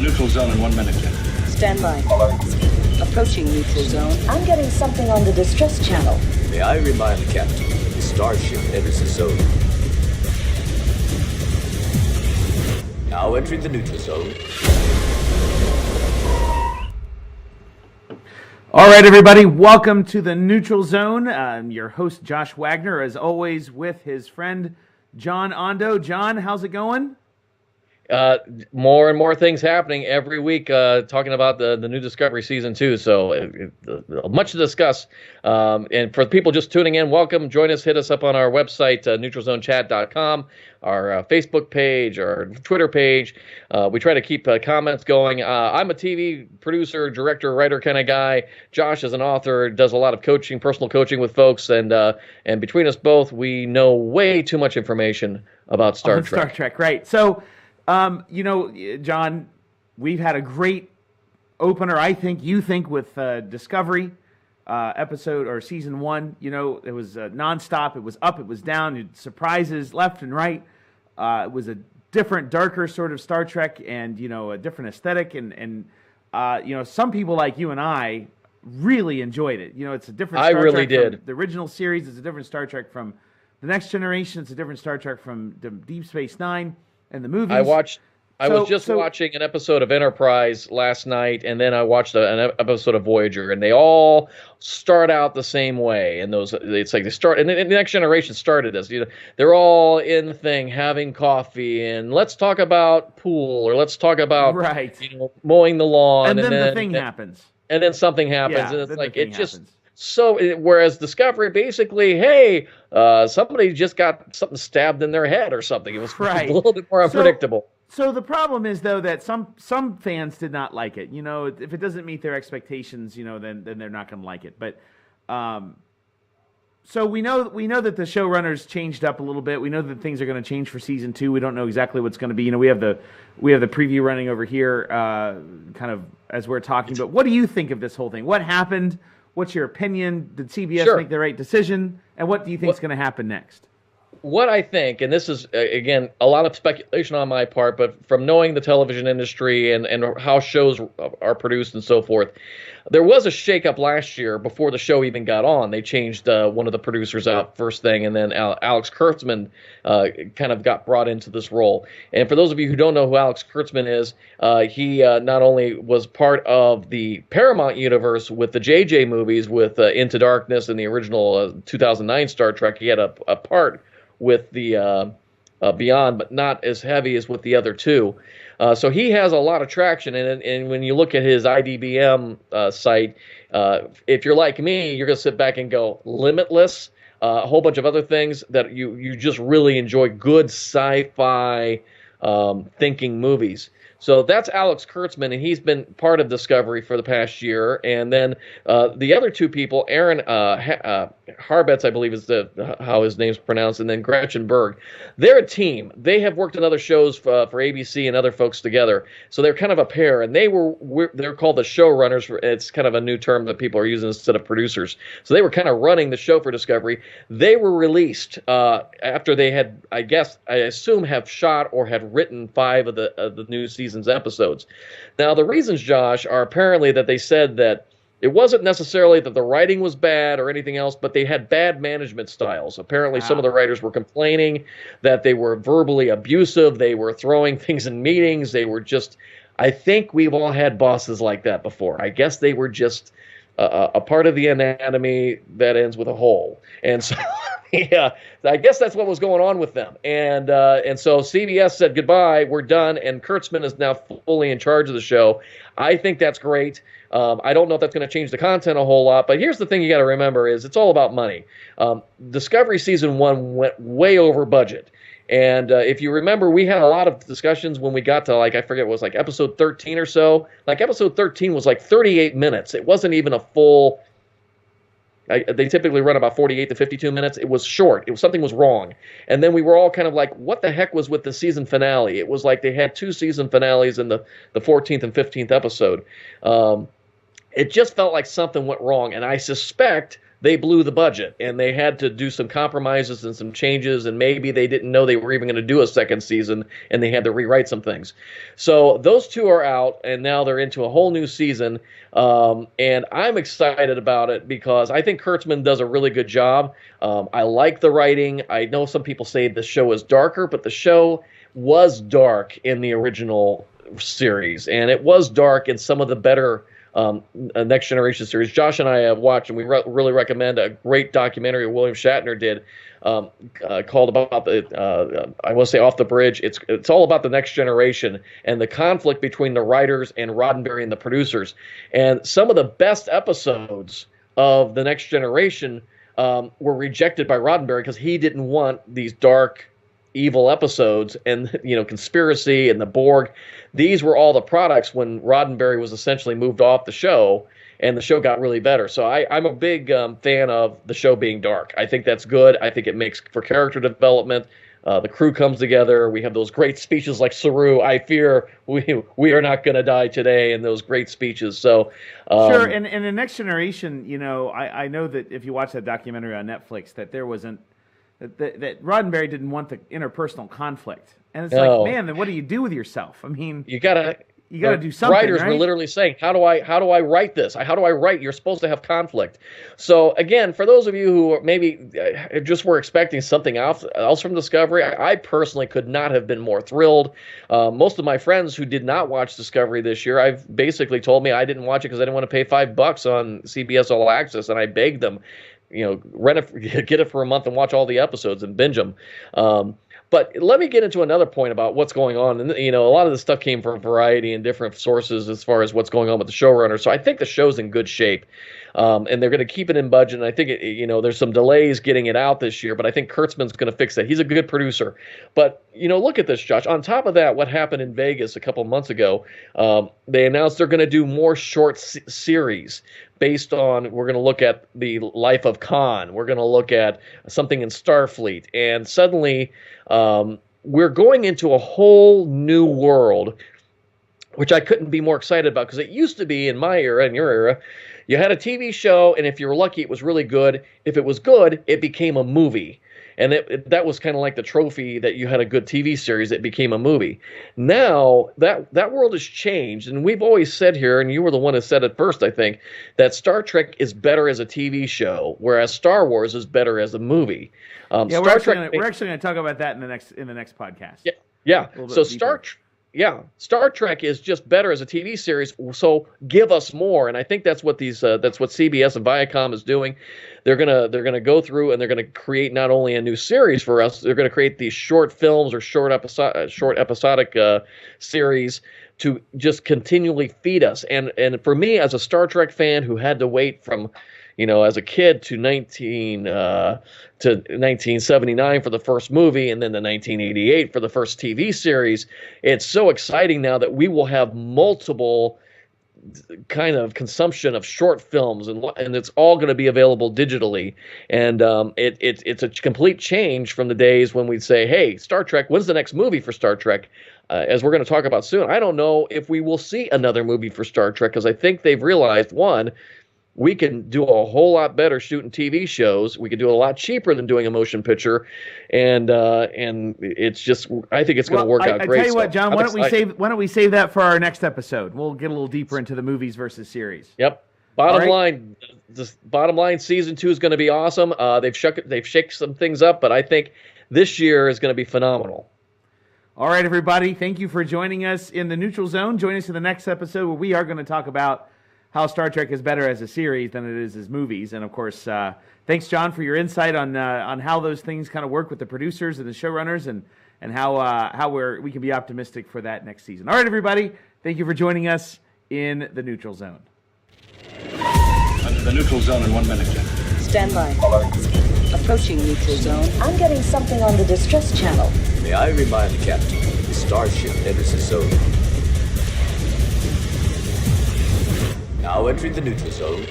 neutral zone in 1 minute, Captain. Stand by. Approaching neutral zone. I'm getting something on the distress channel. May I remind the captain, the starship enters the zone. Now entering the neutral zone. All right, everybody, welcome to the Neutral Zone. I'm your host, Josh Wagner, as always, with his friend, John Ondo. John, how's it going? More and more things happening every week, talking about the new Discovery Season 2, so much to discuss. And for the people just tuning in, welcome. Join us, hit us up on our website, neutralzonechat.com, our Facebook page, our Twitter page. We try to keep comments going. I'm a TV producer, director, writer kind of guy. Josh is an author, does a lot of coaching, personal coaching with folks, and between us both, we know way too much information about Star Trek. Star Trek, right. So, John, we've had a great opener, I think, with Discovery episode or season 1. You know, it was nonstop. It was up, it was down, surprises left and right. It was a different, darker sort of Star Trek and, a different aesthetic. And some people like you and I really enjoyed it. It's a different Star Trek from the original series. It's a different Star Trek from The Next Generation. It's a different Star Trek from Deep Space Nine. And the movies. I was just watching an episode of Enterprise last night, and then I watched an episode of Voyager, and they all start out the same way. And it's like they start, and the Next Generation started this. They're all in the thing, having coffee, and let's talk about pool, or let's talk about mowing the lawn, and then the thing happens, and then something happens, yeah, and it's like it just. Happens. So, whereas Discovery, basically, hey, somebody just got something stabbed in their head or something. It was a little bit more unpredictable. So the problem is, though, that some fans did not like it. If it doesn't meet their expectations, then they're not going to like it. But so we know that the showrunners changed up a little bit. We know that things are going to change for season 2. We don't know exactly what's going to be. We have the preview running over here, kind of as we're talking. But what do you think of this whole thing? What happened? What's your opinion? Did CBS make the right decision? And what do you think is going to happen next? What I think, and this is, again, a lot of speculation on my part, but from knowing the television industry and how shows are produced and so forth, there was a shakeup last year before the show even got on. They changed one of the producers out first thing, and then Alex Kurtzman kind of got brought into this role. And for those of you who don't know who Alex Kurtzman is, he not only was part of the Paramount universe with the JJ movies, with Into Darkness and the original 2009 Star Trek, he had a part with the Beyond, but not as heavy as with the other two. So he has a lot of traction, and when you look at his IDBM site, if you're like me, you're going to sit back and go, Limitless, a whole bunch of other things that you just really enjoy, good sci-fi thinking movies. So that's Alex Kurtzman, and he's been part of Discovery for the past year. And then the other two people, Aaron Harbets, I believe is how his name's pronounced, and then Gretchen Berg. They're a team. They have worked on other shows for ABC and other folks together. So they're kind of a pair, and they're called the showrunners. It's kind of a new term that people are using instead of producers. So they were kind of running the show for Discovery. They were released after they had, I assume, have shot or had written 5 of the new season's episodes. Now, the reasons, Josh, are apparently that they said that it wasn't necessarily that the writing was bad or anything else, but they had bad management styles. Apparently, some of the writers were complaining that they were verbally abusive. They were throwing things in meetings. They were just, I think we've all had bosses like that before. I guess they were just a part of the anatomy that ends with a hole. And so, yeah, I guess that's what was going on with them. And so CBS said goodbye, we're done, and Kurtzman is now fully in charge of the show. I think that's great. I don't know if that's going to change the content a whole lot, but here's the thing you got to remember is it's all about money. Discovery Season 1 went way over budget. And if you remember, we had a lot of discussions when we got to, I forget, it was episode 13 or so. Episode 13 was 38 minutes. It wasn't even a full, they typically run about 48 to 52 minutes. It was short. Something was wrong. And then we were all kind of like, what the heck was with the season finale? It was like they had 2 season finales in the 14th and 15th episode. It just felt like something went wrong. And I suspect they blew the budget, and they had to do some compromises and some changes, and maybe they didn't know they were even going to do a second season, and they had to rewrite some things. So those two are out, and now they're into a whole new season, and I'm excited about it because I think Kurtzman does a really good job. I like the writing. I know some people say the show is darker, but the show was dark in the original series, and it was dark in some of the better Next Generation series. Josh and I have watched, and we really recommend a great documentary William Shatner did called about the I want to say Off the Bridge. It's all about the Next Generation and the conflict between the writers and Roddenberry and the producers. And some of the best episodes of the Next Generation were rejected by Roddenberry because he didn't want these dark, evil episodes, and conspiracy and the Borg. These were all the products when Roddenberry was essentially moved off the show, and the show got really better. So I'm a big fan of the show being dark. I think that's good. I think it makes for character development. The crew comes together. We have those great speeches like Saru, I fear we are not going to die today, and those great speeches. So sure, and the Next Generation, I know that if you watch that documentary on Netflix, that there wasn't that Roddenberry didn't want the interpersonal conflict, and it's like, man, then what do you do with yourself? I mean, you gotta do something. Writers right? were literally saying, "How do I write this? How do I write? You're supposed to have conflict." So again, for those of you who maybe just were expecting something else from Discovery, I personally could not have been more thrilled. Most of my friends who did not watch Discovery this year, I've basically told me I didn't watch it because I didn't want to pay $5 on CBS All Access, and I begged them, rent it, get it for a month and watch all the episodes and binge them. But let me get into another point about what's going on. And, a lot of this stuff came from Variety and different sources as far as what's going on with the showrunner. So I think the show's in good shape. And they're going to keep it in budget. And I think, there's some delays getting it out this year, but I think Kurtzman's going to fix that. He's a good producer. But, look at this, Josh. On top of that, what happened in Vegas a couple months ago, they announced they're going to do more short series based on, we're going to look at the life of Khan. We're going to look at something in Starfleet. And suddenly we're going into a whole new world, which I couldn't be more excited about, because it used to be in my era and your era, you had a TV show, and if you were lucky, it was really good. If it was good, it became a movie. And that was kind of like the trophy that you had a good TV series that became a movie. Now, that world has changed, and we've always said here, and you were the one who said it first, I think, that Star Trek is better as a TV show, whereas Star Wars is better as a movie. Yeah, we're actually going to talk about that in the next podcast. Yeah. So Star Trek is just better as a TV series. So give us more, and I think that's what that's what CBS and Viacom is doing. They're gonna go through, and they're gonna create not only a new series for us. They're gonna create these short films or short episodic series to just continually feed us. And for me, as a Star Trek fan who had to wait from, as a kid to 1979 for the first movie, and then to 1988 for the first TV series, it's so exciting now that we will have multiple kind of consumption of short films, and it's all going to be available digitally. And it's a complete change from the days when we'd say, hey, Star Trek, when's the next movie for Star Trek? As we're going to talk about soon, I don't know if we will see another movie for Star Trek, because I think they've realized, one, we can do a whole lot better shooting TV shows. We can do it a lot cheaper than doing a motion picture, and it's just, I think it's going to work out great. I tell you what, John, why don't we save that for our next episode? We'll get a little deeper into the movies versus series. Yep. Bottom line, season 2 is going to be awesome. They've shaken some things up, but I think this year is going to be phenomenal. All right, everybody, thank you for joining us in the Neutral Zone. Join us in the next episode where we are going to talk about how Star Trek is better as a series than it is as movies. And, of course, thanks, John, for your insight on how those things kind of work with the producers and the showrunners, and how we can be optimistic for that next season. All right, everybody, thank you for joining us in the Neutral Zone. Under the Neutral Zone in 1 minute, Jen. Stand by. Approaching neutral zone. I'm getting something on the distress channel. May I remind the captain, the starship enters the zone. Now entering the neutral zone.